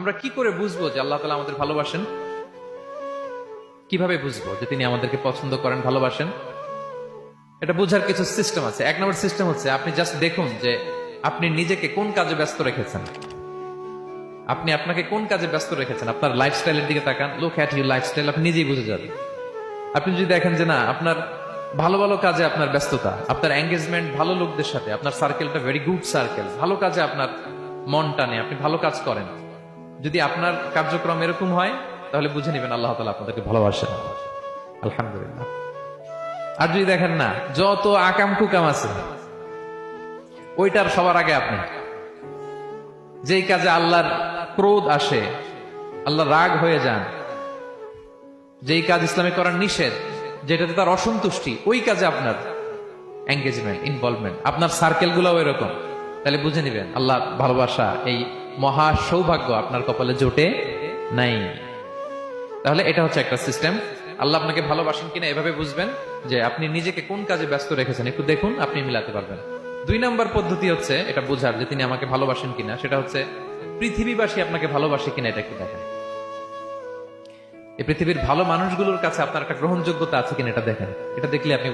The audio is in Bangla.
আমরা কি করে বুঝবো যে আল্লাহ তাআলা আমাদের ভালোবাসেন? কিভাবে বুঝবো যে তিনি আমাদেরকে পছন্দ করেন, ভালোবাসেন? এটা বোঝার কিছু সিস্টেম আছে। এক নম্বর সিস্টেম হচ্ছে আপনি জাস্ট দেখুন যে আপনি নিজেকে কোন কাজে ব্যস্ত রেখেছেন। আপনি আপনাকে কোন কাজে ব্যস্ত রেখেছেন, আপনার লাইফস্টাইলের দিকে তাকান। লুক অ্যাট ইউর লাইফস্টাইল, আপনি নিজেই বুঝে যাবেন। আপনি যদি দেখেন যে না, আপনার ভালো ভালো কাজে আপনার ব্যস্ততা, আপনার এঙ্গেজমেন্ট ভালো লোকদের সাথে, আপনার সার্কেলটা ভেরি গুড সার্কেল, ভালো কাজে আপনার মন টানে, আপনি ভালো কাজ করেন, যদি আপনার কার্যক্রম এরকম হয়, তাহলে বুঝে নেবেন আল্লাহ তাআলা আপনাদেরকে ভালোবাসেন। আলহামদুলিল্লাহ। আর যদি দেখেন না, যত আকাম কুকাম আছে ওইটার সবার আগে আপনি, যেই কাজে আল্লাহর ক্রোধ আসে, আল্লাহ রাগ হয়ে যান, যেই কাজ ইসলামে করার নিষেধ, যেটাতে তার অসন্তুষ্টি, ওই কাজে আপনার এঙ্গেজমেন্ট, ইনভলভমেন্ট, আপনার সার্কেল গুলাও এরকম, তাহলে বুঝে নিবেন আল্লাহ ভালোবাসা, এই মহা সৌভাগ্য আপনার কপালে জোটে নাই। তাহলে এটা হচ্ছে একটা সিস্টেম। আল্লাহ আপনাকে ভালোবাসেন কিনা এভাবে বুঝবেন যে আপনি নিজেকে কোন কাজে ব্যস্ত রেখেছেন, একটু দেখুন, আপনি মিলাতে পারবেন। দুই নাম্বার পদ্ধতি হচ্ছে এটা বোঝার যে তিনি আমাকে ভালোবাসেন কিনা, সেটা হচ্ছে পৃথিবীবাসী আপনাকে ভালোবাসে কিনা এটা একটু দেখেন। এই পৃথিবীর ভালো মানুষগুলোর কাছে আপনার একটা গ্রহণযোগ্যতা আছে কিনা এটা দেখেন। এটা দেখলে আপনি